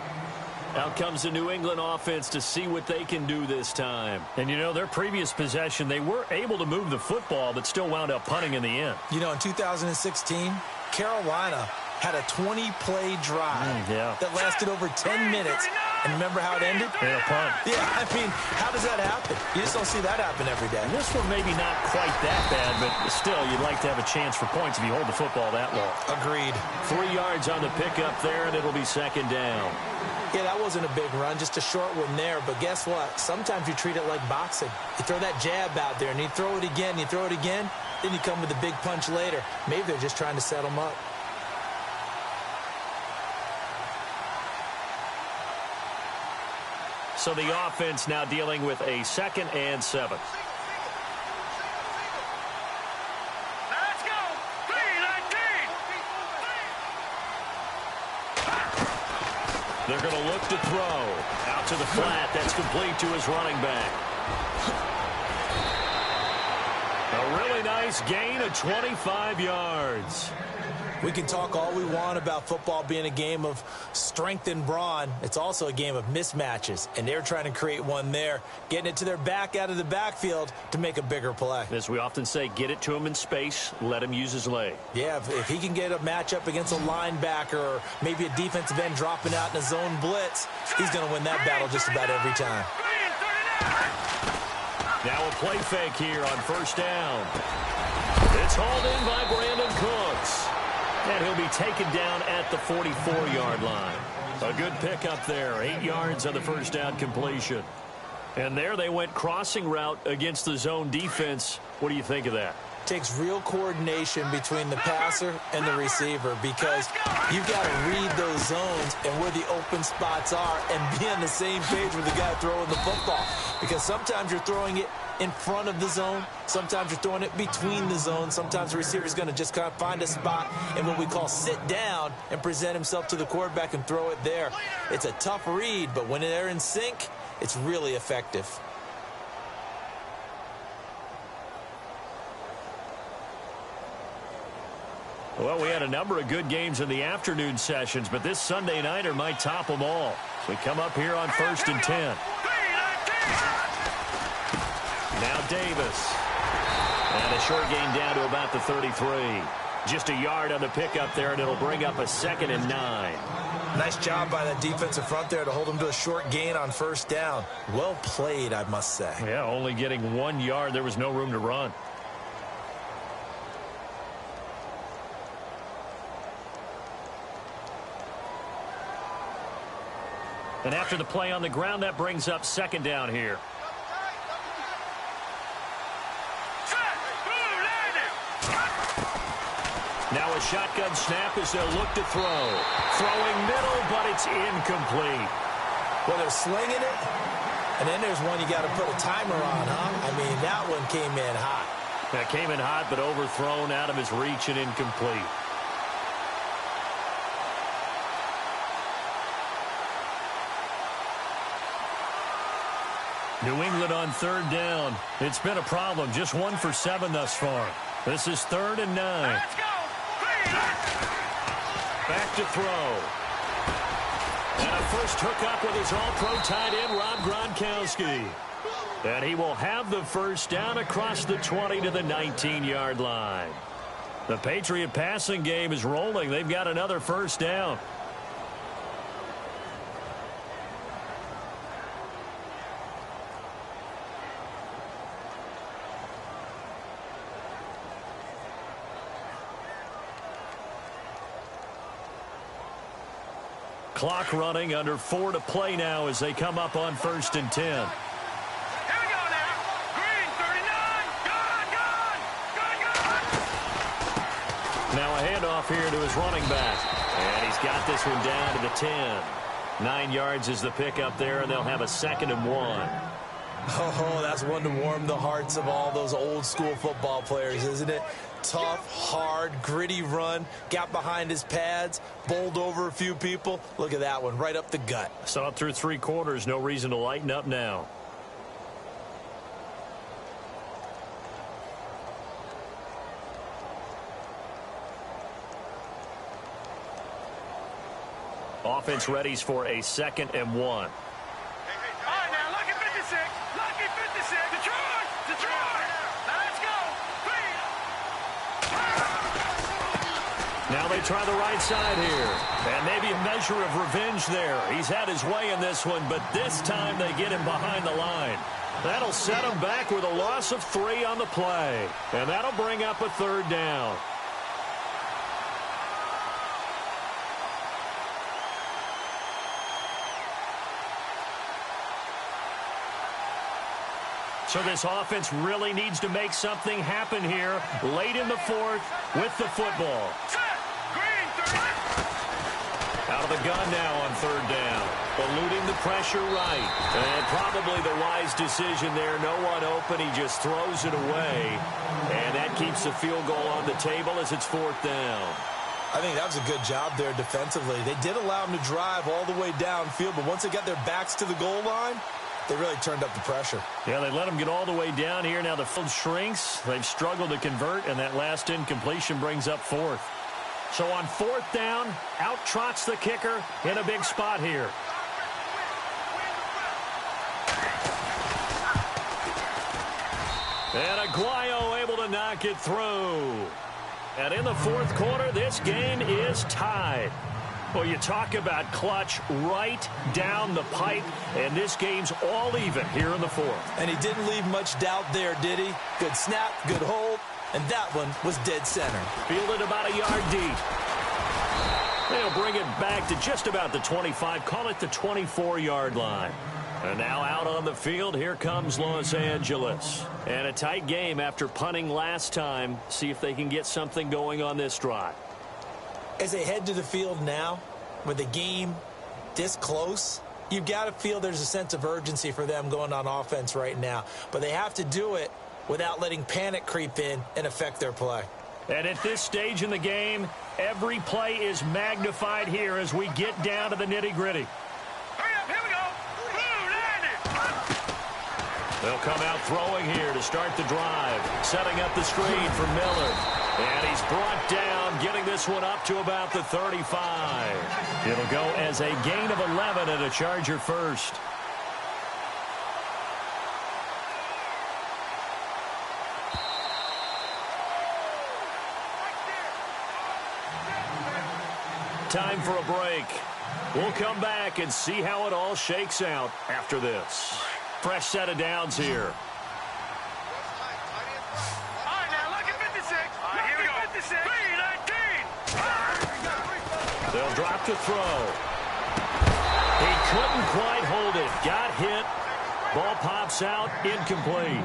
Out comes the New England offense to see what they can do this time. And, you know, their previous possession, they were able to move the football, but still wound up punting in the end. You know, in 2016, Carolina had a 20-play drive that lasted over 10 minutes. And remember how it ended? Yeah, punt. Yeah, I mean, how does that happen? You just don't see that happen every day. And this one maybe not quite that bad, but still, you'd like to have a chance for points if you hold the football that long. Agreed. 3 yards on the pickup there, and it'll be 2nd down. Yeah, that wasn't a big run, just a short one there. But guess what? Sometimes you treat it like boxing. You throw that jab out there, and you throw it again, you throw it again, then you come with a big punch later. Maybe they're just trying to set them up. So the offense now dealing with a 2nd and 7. Let's go. 3-19. They're going to look to throw. Out to the flat. That's complete to his running back. A really nice gain of 25 yards. We can talk all we want about football being a game of strength and brawn. It's also a game of mismatches, and they're trying to create one there, getting it to their back out of the backfield to make a bigger play. As we often say, get it to him in space, let him use his leg. Yeah, if he can get a matchup against a linebacker or maybe a defensive end dropping out in a zone blitz, he's going to win that battle just about every time. Now a play fake here on 1st down. It's hauled in by Brandon Cooks. And he'll be taken down at the 44-yard line. A good pickup there. 8 yards on the 1st down completion. And there they went crossing route against the zone defense. What do you think of that? Takes real coordination between the passer and the receiver because you've got to read those zones and where the open spots are and be on the same page with the guy throwing the football. Because sometimes you're throwing it in front of the zone. Sometimes you're throwing it between the zones. Sometimes the receiver's going to just kind of find a spot and what we call sit down and present himself to the quarterback and throw it there. It's a tough read, but when they're in sync, it's really effective. Well, we had a number of good games in the afternoon sessions, but this Sunday nighter might top them all. So we come up here on 1st and 10. Now Davis. And a short gain down to about the 33. Just a yard on the pickup there, and it'll bring up a 2nd and 9. Nice job by that defensive front there to hold him to a short gain on 1st down. Well played, I must say. Yeah, only getting 1 yard. There was no room to run. And after the play on the ground, that brings up 2nd down here. Now a shotgun snap as they'll look to throw. Throwing middle, but it's incomplete. Well, they're slinging it, and then there's one you got to put a timer on, huh? I mean, that one came in hot. That came in hot, but overthrown out of his reach and incomplete. New England on 3rd down. It's been a problem. Just 1 for 7 thus far. This is 3rd and 9. Let's go. Back to throw. And a first hookup with his all-pro tight end, Rob Gronkowski. And he will have the 1st down across the 20 to the 19-yard line. The Patriot passing game is rolling. They've got another 1st down. Clock running, under 4 to play now as they come up on 1st and 10. Here we go now. Green, 39. Gone. Now a handoff here to his running back. And he's got this one down to the 10. 9 yards is the pickup there, and they'll have a 2nd and 1. Oh, that's one to warm the hearts of all those old-school football players, isn't it? Tough, hard, gritty run, got behind his pads, bowled over a few people. Look at that one, right up the gut. Saw it through 3 quarters, no reason to lighten up now. Offense readies for a 2nd and 1. All right, now, lucky 56. Lucky 56. Detroit. Let's go. Now they try the right side here. And maybe a measure of revenge there. He's had his way in this one, but this time they get him behind the line. That'll set him back with a loss of 3 on the play. And that'll bring up a 3rd down. So this offense really needs to make something happen here late in the 4th with the football. Green, 30. Out of the gun now on 3rd down. Eluding the pressure right. And probably the wise decision there. No one open. He just throws it away. And that keeps the field goal on the table as it's 4th down. I think that was a good job there defensively. They did allow him to drive all the way downfield, but once they got their backs to the goal line, they really turned up the pressure. Yeah, they let him get all the way down here. Now the field shrinks. They've struggled to convert, and that last incompletion brings up 4th. So on 4th down, out trots the kicker in a big spot here. And Aguayo able to knock it through. And in the 4th quarter, this game is tied. Well, you talk about clutch right down the pipe, and this game's all even here in the 4th. And he didn't leave much doubt there, did he? Good snap, good hold, and that one was dead center. Fielded about a yard deep. They'll bring it back to just about the 25, call it the 24-yard line. And now out on the field, here comes Los Angeles. And a tight game after punting last time. See if they can get something going on this drive. As they head to the field now, with the game this close, You've got to feel there's a sense of urgency for them going on offense right now. But they have to do it without letting panic creep in and affect their play. And at this stage in the game, every play is magnified here as we get down to the nitty-gritty. Hurry up, here we go. Blue, land it. They'll come out throwing here to start the drive. Setting up the screen for Miller. And he's brought down, getting this one up to about the 35. It'll go as a gain of 11 and a Charger first. Time for a break. We'll come back and see how it all shakes out after this. Fresh set of downs here. All right, now look at 56. All right, here we go. 56. 3-19. They'll drop to throw. He couldn't quite hold it. Got hit. Ball pops out. Incomplete.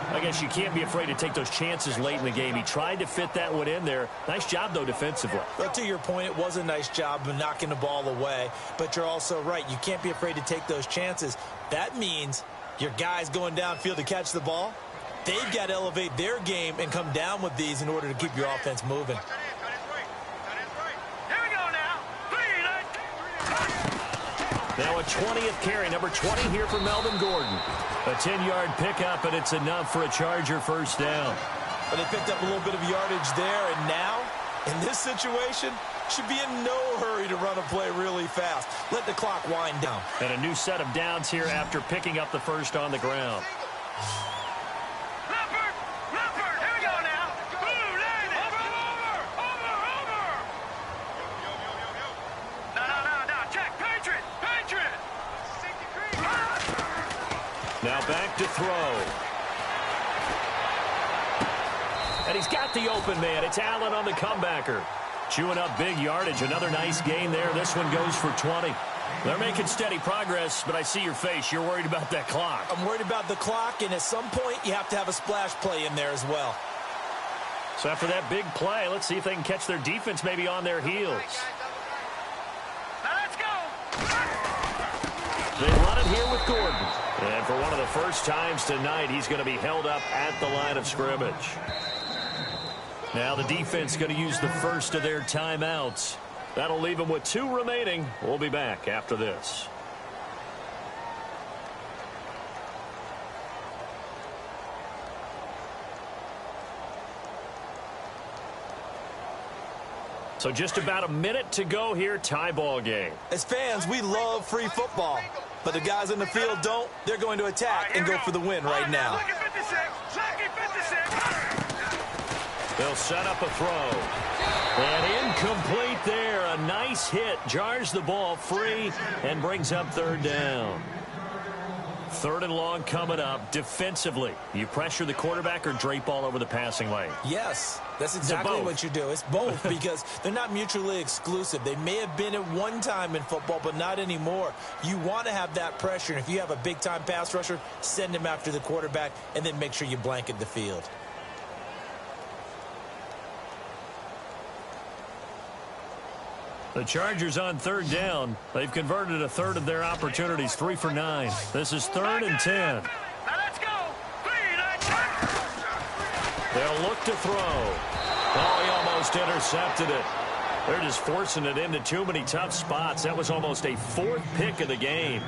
I guess you can't be afraid to take those chances late in the game. He tried to fit that one in there. Nice job, though, defensively. But to your point, it was a nice job of knocking the ball away. But you're also right. You can't be afraid to take those chances. That means your guys going downfield to catch the ball, they've got to elevate their game and come down with these in order to keep your offense moving. Here we go now. 3-19. Now a 20th carry, number 20 here for Melvin Gordon. A 10-yard pickup, and it's enough for a Charger first down. But they picked up a little bit of yardage there, and now, in this situation, should be in no hurry to run a play really fast. Let the clock wind down. And a new set of downs here after picking up the first on the ground. Leopard, here we go now. Blue, land it. Over. No, check. Patriot. Now back to throw. And he's got the open man. It's Allen on the comebacker. Chewing up big yardage. Another nice gain there. This one goes for 20. They're making steady progress, but I see your face. You're worried about that clock. I'm worried about the clock, and at some point, you have to have a splash play in there as well. So after that big play, let's see if they can catch their defense maybe on their heels. Now let's go. They run it here with Gordon. And for one of the first times tonight, he's going to be held up at the line of scrimmage. Now the defense going to use the first of their timeouts. That'll leave them with 2 remaining. We'll be back after this. So just about a minute to go here, tie ball game. As fans, we love free football. But the guys in the field don't. They're going to attack and go for the win right now. Look at 56. They'll set up a throw. And incomplete there. A nice hit. Jars the ball free and brings up third down. 3rd and long coming up. Defensively, you pressure the quarterback or drape all over the passing lane? Yes, that's exactly what you do. It's both because they're not mutually exclusive. They may have been at one time in football, but not anymore. You want to have that pressure, and if you have a big-time pass rusher, send him after the quarterback, and then make sure you blanket the field. The Chargers on 3rd down. They've converted a third of their opportunities, 3 for 9. This is 3rd and 10. Now let's go. 3-19. They'll look to throw. Oh, he almost intercepted it. They're just forcing it into too many tough spots. That was almost a 4th pick of the game.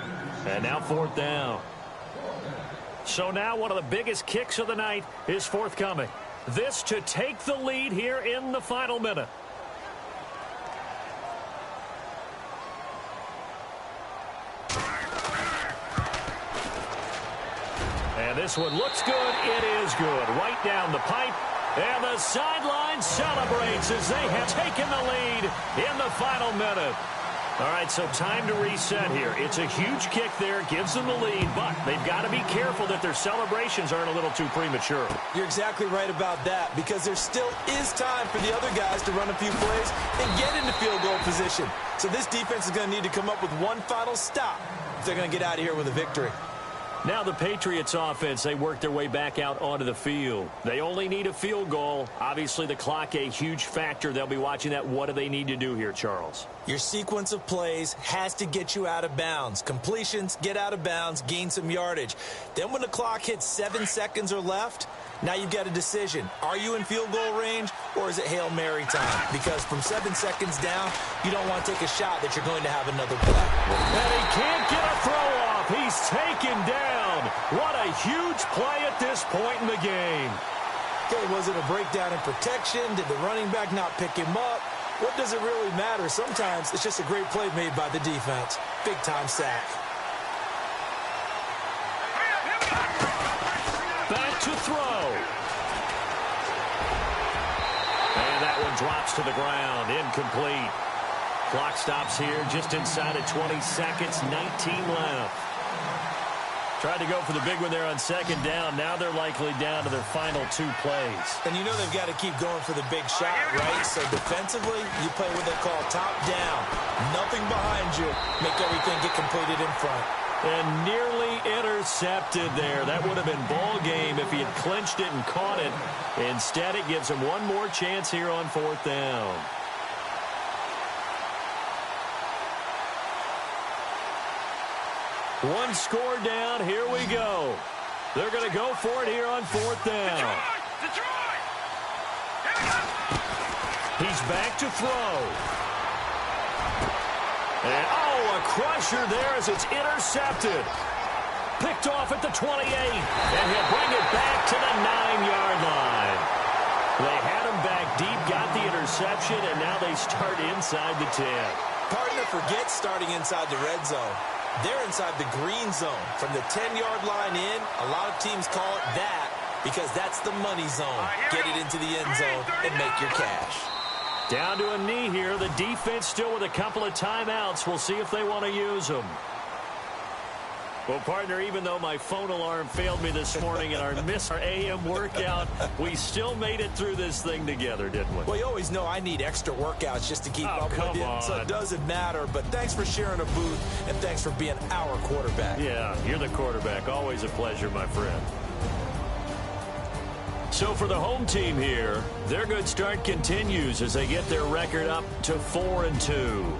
And now 4th down. So now one of the biggest kicks of the night is forthcoming. This to take the lead here in the final minute. And this one looks good. It is good. Right down the pipe. And the sideline celebrates as they have taken the lead in the final minute. All right, so time to reset here. It's a huge kick there. Gives them the lead, but they've got to be careful that their celebrations aren't a little too premature. You're exactly right about that because there still is time for the other guys to run a few plays and get into field goal position. So this defense is going to need to come up with one final stop if they're going to get out of here with a victory. Now the Patriots offense, they work their way back out onto the field. They only need a field goal. Obviously the clock a huge factor. They'll be watching that. What do they need to do here, Charles? Your sequence of plays has to get you out of bounds. Completions, get out of bounds, gain some yardage. Then when the clock hits 7 seconds or left, now you've got a decision. Are you in field goal range or is it Hail Mary time? Because from 7 seconds down, you don't want to take a shot that you're going to have another play. And he can't get a throw off. He's taken down. What a huge play at this point in the game. Okay, was it a breakdown in protection? Did the running back not pick him up? What does it really matter? Sometimes it's just a great play made by the defense. Big-time sack. Back to throw. And that one drops to the ground. Incomplete. Clock stops here just inside of 20 seconds. 19 left. Tried to go for the big one there on second down. Now they're likely down to their final 2 plays. And you know they've got to keep going for the big shot, right? So defensively, you play what they call top down. Nothing behind you. Make everything get completed in front. And nearly intercepted there. That would have been ball game if he had clinched it and caught it. Instead, it gives him one more chance here on 4th down. One score down. Here we go. They're going to go for it here on 4th down. Detroit! He's back to throw. And, a crusher there as it's intercepted. Picked off at the 28. And he'll bring it back to the 9-yard line. They had him back deep, got the interception, and now they start inside the 10. Partner, forget starting inside the red zone. They're inside the green zone. From the 10-yard line in, a lot of teams call it that because that's the money zone. Get it into the end zone and make your cash. Down to a knee here. The defense still with a couple of timeouts. We'll see if they want to use them. Well, partner, even though my phone alarm failed me this morning and our missed our AM workout, we still made it through this thing together, didn't we? Well, you always know I need extra workouts just to keep up with you, so it doesn't matter. But thanks for sharing a booth, and thanks for being our quarterback. Yeah, you're the quarterback. Always a pleasure, my friend. So for the home team here, their good start continues as they get their record up to 4-2.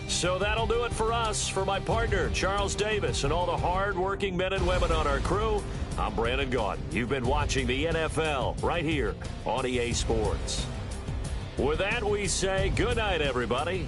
So that'll do it for us. For my partner, Charles Davis, and all the hard-working men and women on our crew, I'm Brandon Gaudin. You've been watching the NFL right here on EA Sports. With that, we say good night, everybody.